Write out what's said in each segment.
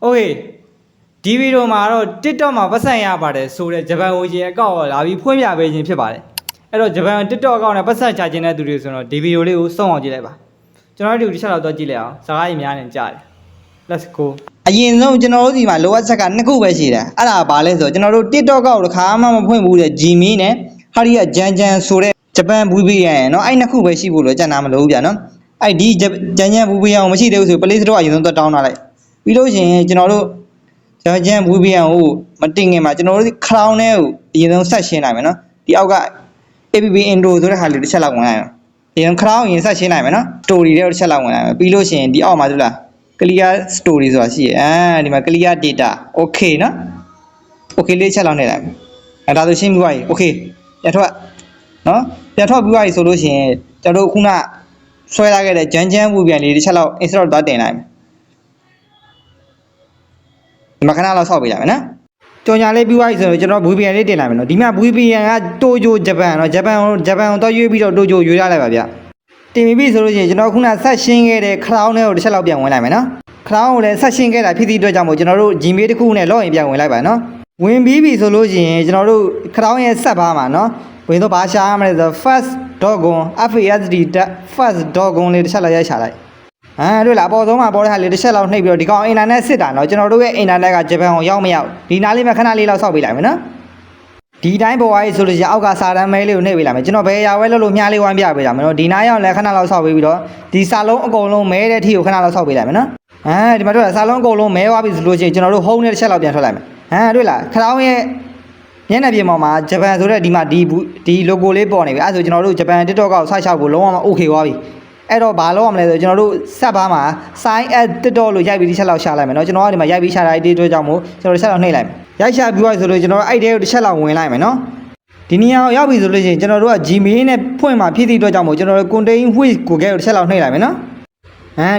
Okay ဒီဗီဒီယိုမှာတော့ TikTok မှာပတ်စံရပါတယ်ဆိုတဲ့ဂျပန်ဝေကြီးအကောင့်လာပြီးဖွင့်ပြပေးခြင်းဖြစ်ပါတယ်အဲ့တော့ဂျပန် TikTok အကောင့်နဲ့ပတ်စံချခြင်းတဲ့သူတွေဆိုတော့ဒီဗီဒီယိုလေးကိုစောင့်အောင်ကြည့်လိုက်ပါကျွန်တော်တို့ဒီတစ်ချက်တော့တော့ကြည့်လိုက်အောင်စကားကြီးများနေကြတယ် Let's go အရင်ဆုံးကျွန်တော်တို့ဒီမှာလိုအပ်ချက်ကနှစ်ခုပဲရှိတယ်အဲ့ဒါဘာလဲဆိုတော့ကျွန်တော်တို့ TikTok ကောက်တစ်ခါမှမဖွင့်ဘူးတဲ့ Gmi နဲ့ဟာရီယာဂျန်ဂျန်ဆိုတဲ့ဂျပန် VPN เนาะအဲ့နှစ်ခုပဲရှိဖို့လို့ကြံတာမလို့ဗျာเนาะအဲ့ဒီဂျန်ဂျန် VPN ကိုမရှိသေးဘူးဆို Play Store အရင်ဆုံးတော့တောင်းထားလိုက်ပြီးလို့ရှိရင်ကျွန်တော်တို့ဂျန်ဂျန် VPN ကိုမတင်ခင်မှာကျွန်တော်တို့ Crown နဲ့ကိုအရင်ဆုံးဆက်ရှင်းနိုင်မယ်เนาะဒီအောက်က APP Intro ဆိုတဲ့ဟာလေးတစ်ချက်လောက်ဝင်လိုက်အောင်အရင် Crown အရင်ဆက်ရှင်းနိုင်မယ်เนาะ Story တွေတစ်ချက်လောက်ဝင်လိုက်မယ်ပြီးလို့ရှိရင်ဒီအောက်မှာတွေ့လား clear story ဆိုတာရှိရဒီမှာ clear data okay เนาะ okay လေးချက်လောက်နေလိုက်အဲ့ဒါဆိုရှင်းပြီးသွားပြီ okay ပြန်ထွက်เนาะပြန်ထွက်ပြီးသွားပြီဆိုလို့ရှိရင်ကျွန်တော်တို့ခုနဆွဲလာခဲ့တဲ့ဂျန်ဂျန်ဝူပြန်လေးတစ်ချက်လောက် install သွားတင်လိုက်မယ်ဒီမှာခဏလောက်ဆောက်ပေးလိုက်မယ်နော်ကြော်ညာလေးပြီးသွားပြီဆိုတော့ကျွန်တော် VPN လေးတင်လိုက်မယ်နော်ဒီမှာ VPN ကတိုဂျိုဂျပန်เนาะဂျပန်ကိုတော့ရွေးပြီးတော့တိုဂျိုရွေးရလိုက်ပါဗျတင်ပြီဆိုလို့ရှိရင်ကျွန်တော်ခုနဆက်ရှင်းခဲ့တဲ့ Crown နဲ့ကိုတစ်ချက်လောက်ပြန်ဝင်လိုက်မယ်နော် Crown ကိုလည်းဆက်ရှင်းခဲ့တာဖြစ်သည့်အတွက်ကြောင့်မို့ကျွန်တော်တို့ Gmail တစ်ခုနဲ့ login ပြန်ဝင်လိုက်ပါနော်ဝင်ပြီးပြီဆိုလို့ရှိရင်ကျွန်တော်တို့ Crown ရဲ့ဆက်ပါမှာနော်ဝင်တော့ဘာရှာရမလဲဆို first.com first.com လေးတစ်ချက်လောက်ရိုက်ချလိုက်တွေ့လားအပေါ်ဆုံးမှာပေါ်တဲ့ဟာလေးတစ်ချက်လောက်နှိပ်ပြီးတော့ဒီကောင်အင်တာနက်စစ်တာနော်ကျွန်တော်တို့ရဲ့အင်တာနက်ကဂျပန်ကိုရောက်မရောက်ဒီနားလေးမှာခဏလေးလောက်ဆောက်ပေးလိုက်မယ်နော်ဒီတိုင်းပေါ်သွားပြီဆိုလို့ရှိရင်အောက်ကစာတမ်းမဲလေးကိုနှိပ်ပေးလိုက်မယ်ကျွန်တော်ဘယ်ရာဝဲလို့မြားလေးဝိုင်းပြပေးလိုက်မယ်နော်ဒီနားရောက်လည်းခဏလောက်ဆောက်ပေးပြီးတော့ဒီစာလုံးအကုန်လုံးမဲတဲ့အထိကိုခဏလောက်ဆောက်ပေးလိုက်မယ်နော်ဒီမှာတွေ့လားစာလုံးအကုန်လုံးမဲသွားပြီဆိုလို့ရှိရင်ကျွန်တော်တို့ home နဲ့တစ်ချက်လောက်ပြန်ထွက်လိုက်မယ်တွေ့လားခရောင်းရဲ့မျက်နှာပြင်ပေါ်မှာဂျပန်ဆိုတဲ့ဒီမှာဒီ logo လေးပေါ်နေပြီအဲဆိုကျွန်တော်တို့ဂျပန် TikTok ကိုဆောက်ရှောက်ဖို့လုံးဝ okay သွားပြီအဲ့တော့ဘာလုပ်ရမလဲဆိုကျွန်တော်တို့ဆက်ပါမှာ sign at TikTok လို့ရိုက်ပြီးတစ်ချက်လောက်ရှာလိုက်မယ်เนาะကျွန်တော်ကဒီမှာရိုက်ပြီးရှာတာဒီအတွက်ကြောင့်မို့ကျွန်တော်တစ်ချက်လောက်နှိပ်လိုက်မယ်ရိုက်ရှာပြီးသွားဆိုလို့ကျွန်တော်တို့အဲ့တဲကိုတစ်ချက်လောက်ဝင်လိုက်မယ်เนาะဒီနေရာကိုရောက်ပြီဆိုလို့ရှိရင်ကျွန်တော်တို့က Gmail နဲ့ဖွင့်မှာဖြစ်သည့်အတွက်ကြောင့်မို့ကျွန်တော်တို့ contain with Google ကိုတစ်ချက်လောက်နှိပ်လိုက်မယ်เนาะ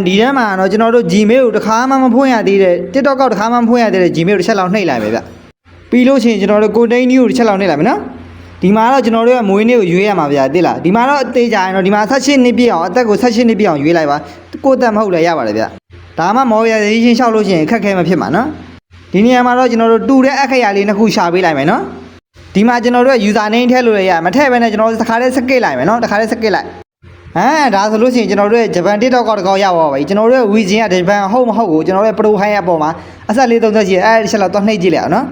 ဒီထဲမှာတော့ကျွန်တော်တို့ Gmail ကိုတစ်ခါမှမဖွင့်ရသေးတဲ့ TikTok ကောက်တစ်ခါမှမဖွင့်ရသေးတဲ့ Gmail ကိုတစ်ချက်လောက်နှိပ်လိုက်မယ်ဗျပြီးလို့ရှိရင်ကျွန်တော်တို့ contain new ကိုတစ်ချက်လောက်နှိပ်လိုက်မယ်နော်ဒီမှာတော့ကျွန်တော်တို့ကမွေးနေ့ကိုရွေးရမှာဗျာသိလားဒီမှာတော့အသေးကြရင်တော့ဒီမှာ18နှစ်ပြည့်အောင်အသက်ကို18နှစ်ပြည့်အောင်ရွေးလိုက်ပါကိုယ့်တက်မဟုတ်လည်းရပါတယ်ဗျဒါမှမော်ရရေးချင်းလျှောက်လို့ရှိရင်ခက်ခဲမဖြစ်မှာနော်ဒီနေရာမှာတော့ကျွန်တော်တို့တူတဲ့အခရာလေးနှစ်ခုရှာပေးလိုက်မယ်နော်ဒီမှာကျွန်တော်တို့က user name ထည့်လို့ရမထည့်ဘဲနဲ့ကျွန်တော်တို့တစ်ခါတည်းစကစ်လိုက်မယ်နော်တစ်ခါတည်းစကစ်လိုက်ဒါဆိုလို့ရှိရင်ကျွန်တော်တို့ရဲ့ဂျပန် TikTok ကောက်တစ်ကောက်ရောက်ပါပြီကျွန်တော်တို့ရဲ့ Wizin ကဂျပန်ဟုတ်မဟုတ်ကိုကျွန်တော်တို့ရဲ့ Pro High အပေါ်မှာအဆက်လေး30ရှိအဲ့ဒီချက်လောက်တော့နှိပ်ကြည့်လိုက်အောင်နော်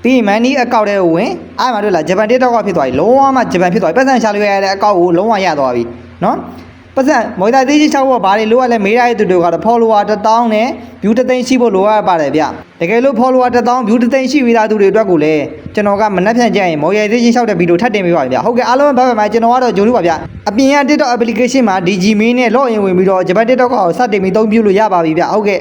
ပြီး money အကောက်တဲ့ဝင်အားမှာတွေ့လားဂျပန် TikTok ကဖြစ်သွားပြီလုံးဝမှဂျပန်ဖြစ်သွားပြီပတ်စံရှာလို့ရတဲ့အကောက်ကိုလုံးဝရသွားပြီနော်ပတ်စံမော်တာသေးချင်း6ဘောဘာတွေလိုရလဲမေးရတဲ့သူတွေကတော့ follower 1000နဲ့ view 1000ရှိဖို့လိုရပါတယ်ဗျတကယ်လို့ follower 1000 view 1000ရှိပြီးသားသူတွေအတွက်ကိုလည်းကျွန်တော်ကမနှက်ဖြန့်ကြရင်မော်ရသေးချင်း6တဲ့ဗီဒီယိုထပ်တင်ပေးပါဗျဟုတ်ကဲ့အားလုံးပဲဘက်မှာကျွန်တော်ကတော့ဂျိုလူပါဗျအပြင်က TikTok application မှာ Gmail နဲ့ login ဝင်ပြီးတော့ဂျပန် TikTok ကိုစတင်ပြီးအသုံးပြုလို့ရပါပြီဗျဟုတ်ကဲ့